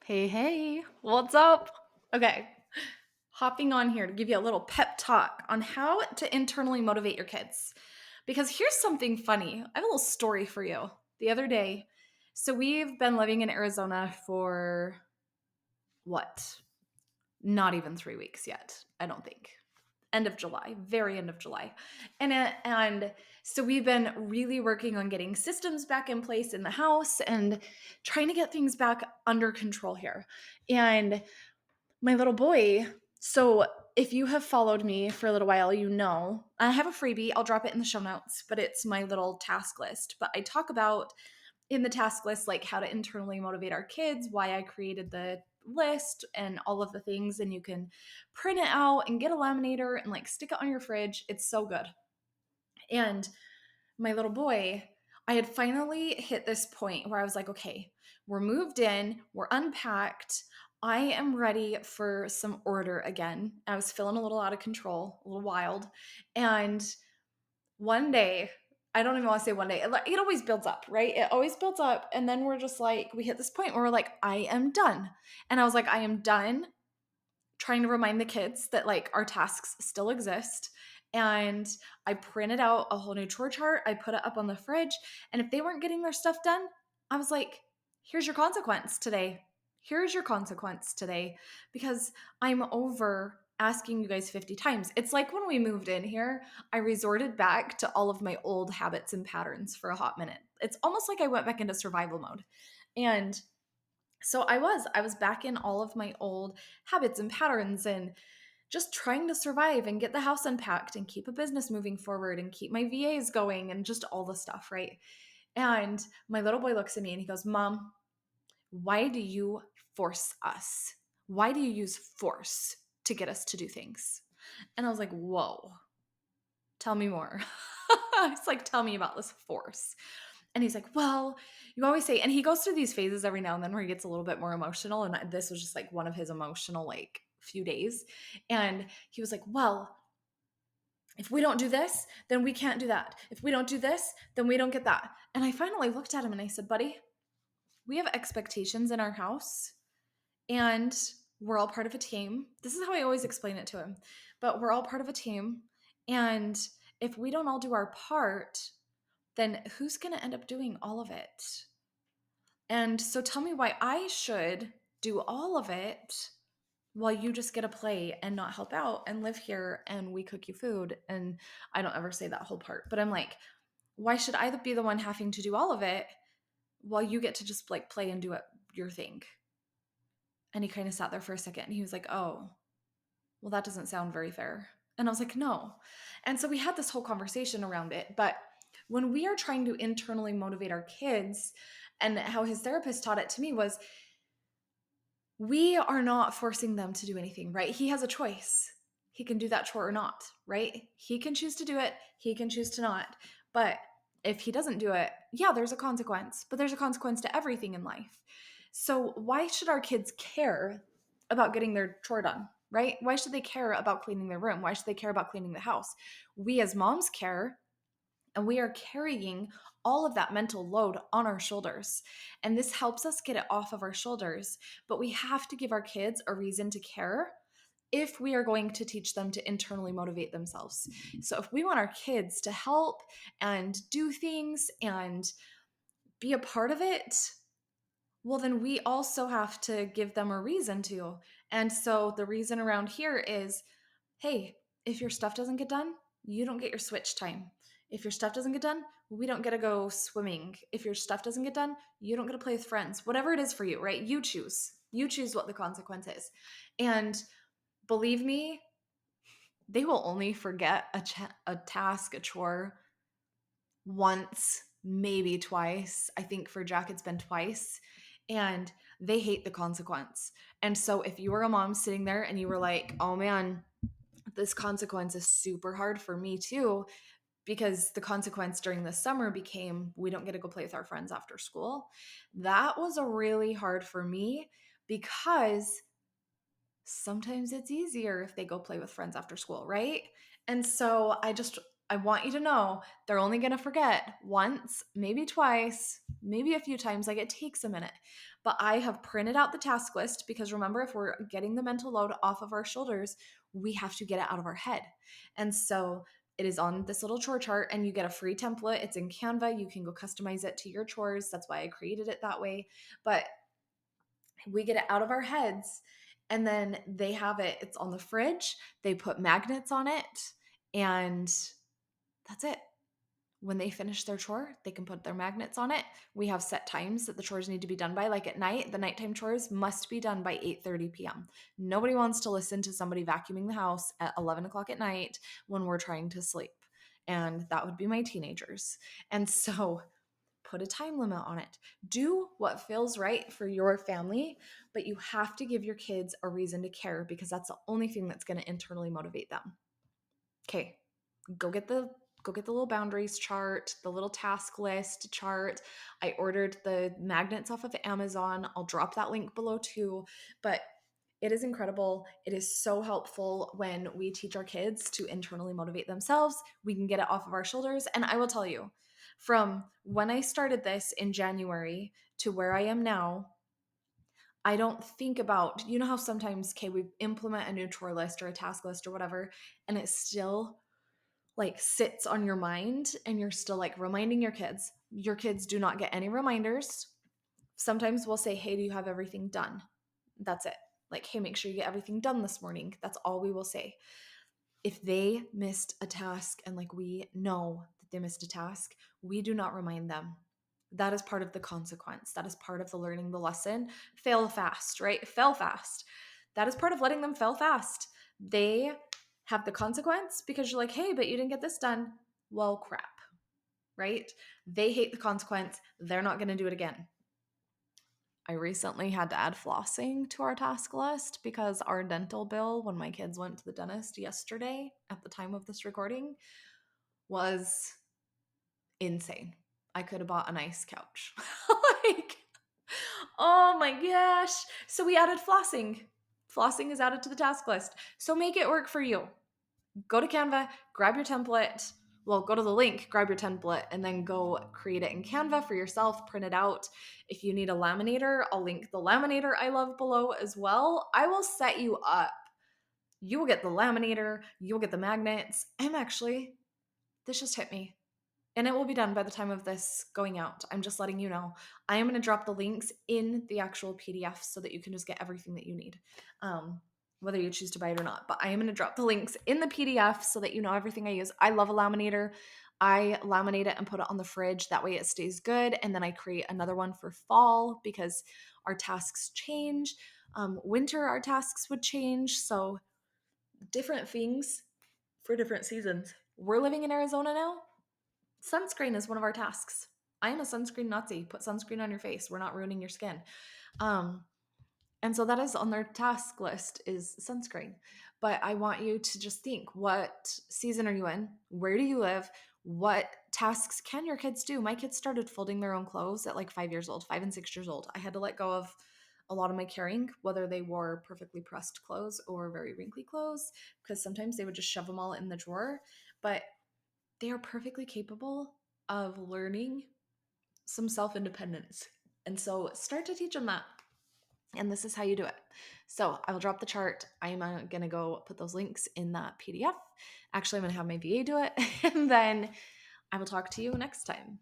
Hey, hey, what's up? Okay, hopping on here to give you a little pep talk on how to internally motivate your kids. Because here's something funny. I have a little story for you. The other day, so we've been living in Arizona for what? Not even 3 weeks yet, I don't think. End of July, very end of July. And so we've been really working on getting systems back in place in the house and trying to get things back under control here. And my little boy, so if you have followed me for a little while, you know I have a freebie. I'll drop it in the show notes, but it's my little task list. But I talk about in the task list like how to internally motivate our kids, why I created the list and all of the things. And you can print it out and get a laminator and like stick it on your fridge. It's so good. And my little boy, I had finally hit this point where I was like, okay, we're moved in, we're unpacked. I am ready for some order again. I was feeling a little out of control, a little wild. And one day, I don't even want to say one day, it always builds up, right? It always builds up. And then we're just like, we hit this point where we're like, I am done. And I was like, I am done trying to remind the kids that like our tasks still exist. And I printed out a whole new chore chart. I put it up on the fridge. And if they weren't getting their stuff done, I was like, here's your consequence today. Here's your consequence today. Because I'm over asking you guys 50 times. It's like when we moved in here, I resorted back to all of my old habits and patterns for a hot minute. It's almost like I went back into survival mode. And so I was back in all of my old habits and patterns and just trying to survive and get the house unpacked and keep a business moving forward and keep my VAs going and just all the stuff, right? And my little boy looks at me and he goes, Mom, why do you force us? Why do you use force to get us to do things? And I was like, whoa, tell me more. It's like, tell me about this force. And he's like, well, you always say, and he goes through these phases every now and then where he gets a little bit more emotional. And this was just like one of his emotional, like, few days. And he was like, well, if we don't do this, then we can't do that. If we don't do this, then we don't get that. And I finally looked at him and I said, buddy, we have expectations in our house and we're all part of a team. This is how I always explain it to him. But we're all part of a team. And if we don't all do our part, then who's going to end up doing all of it? And so tell me why I should do all of it while you just get to play and not help out and live here and we cook you food. And I don't ever say that whole part, but I'm like, why should I be the one having to do all of it while you get to just like play and do it your thing? And he kind of sat there for a second and he was like, oh, well, that doesn't sound very fair. And I was like, no. And so we had this whole conversation around it. But when we are trying to internally motivate our kids, and how his therapist taught it to me was we are not forcing them to do anything, right? He has a choice. He can do that chore or not, right? He can choose to do it, he can choose to not. But if he doesn't do it, yeah, there's a consequence, but there's a consequence to everything in life. So why should our kids care about getting their chore done, right? Why should they care about cleaning their room? Why should they care about cleaning the house? We as moms care, and we are carrying all of that mental load on our shoulders. And this helps us get it off of our shoulders. But we have to give our kids a reason to care if we are going to teach them to internally motivate themselves. So if we want our kids to help and do things and be a part of it, well, then we also have to give them a reason to. And so the reason around here is, hey, if your stuff doesn't get done, you don't get your switch time. If your stuff doesn't get done, we don't get to go swimming. If your stuff doesn't get done, you don't get to play with friends. Whatever it is for you, right? You choose. You choose what the consequence is. And believe me, they will only forget a task, a chore once, maybe twice. I think for Jack, it's been twice. And they hate the consequence. And so if you were a mom sitting there and you were like, oh man, this consequence is super hard for me too, because the consequence during the summer became we don't get to go play with our friends after school. That was a really hard for me because sometimes it's easier if they go play with friends after school, right? And so I just I want you to know they're only going to forget once, maybe twice, maybe a few times. Like, it takes a minute. But I have printed out the task list because remember, if we're getting the mental load off of our shoulders, we have to get it out of our head. And so it is on this little chore chart, and you get a free template. It's in Canva. You can go customize it to your chores. That's why I created it that way. But we get it out of our heads, and then they have it. It's on the fridge. They put magnets on it, and that's it. When they finish their chore, they can put their magnets on it. We have set times that the chores need to be done by. Like at night, the nighttime chores must be done by 8:30 p.m. Nobody wants to listen to somebody vacuuming the house at 11 o'clock at night when we're trying to sleep. And that would be my teenagers. And so put a time limit on it. Do what feels right for your family, but you have to give your kids a reason to care because that's the only thing that's going to internally motivate them. Okay, go get the little boundaries chart, the little task list chart. I ordered the magnets off of Amazon. I'll drop that link below too. But it is incredible. It is so helpful when we teach our kids to internally motivate themselves. We can get it off of our shoulders. And I will tell you, from when I started this in January to where I am now, I don't think about, you know how sometimes, okay, we implement a new chore list or a task list or whatever, and it still like sits on your mind and you're still like reminding your kids. Your kids do not get any reminders. Sometimes we'll say, hey, do you have everything done? That's it. Like, hey, make sure you get everything done this morning. That's all we will say. If they missed a task and like we know that they missed a task, we do not remind them. That is part of the consequence. That is part of the learning the lesson. Fail fast, right? Fail fast. That is part of letting them fail fast. They have the consequence because you're like, hey, but you didn't get this done. Well, crap, right? They hate the consequence. They're not going to do it again. I recently had to add flossing to our task list because our dental bill, when my kids went to the dentist yesterday at the time of this recording, was insane. I could have bought a nice couch. Like, oh my gosh. So we added flossing. Flossing is added to the task list. So make it work for you. Go to Canva, grab your template. Well, go to the link, grab your template, and then go create it in Canva for yourself, print it out. If you need a laminator, I'll link the laminator I love below as well. I will set you up. You will get the laminator, you'll get the magnets. This just hit me. And it will be done by the time of this going out. I'm just letting you know. I am going to drop the links in the actual PDF so that you can just get everything that you need, whether you choose to buy it or not. But I am going to drop the links in the PDF so that you know everything I use. I love a laminator. I laminate it and put it on the fridge. That way it stays good. And then I create another one for fall because our tasks change. Winter, our tasks would change. So different things for different seasons. We're living in Arizona now. Sunscreen is one of our tasks. I am a sunscreen Nazi. Put sunscreen on your face. We're not ruining your skin. And so that is on their task list is sunscreen. But I want you to just think, what season are you in? Where do you live? What tasks can your kids do? My kids started folding their own clothes at like 5 years old, 5 and 6 years old. I had to let go of a lot of my carrying, whether they wore perfectly pressed clothes or very wrinkly clothes, because sometimes they would just shove them all in the drawer. But they are perfectly capable of learning some self-independence. And so start to teach them that. And this is how you do it. So I will drop the chart. I'm going to go put those links in that PDF. Actually, I'm going to have my VA do it. And then I will talk to you next time.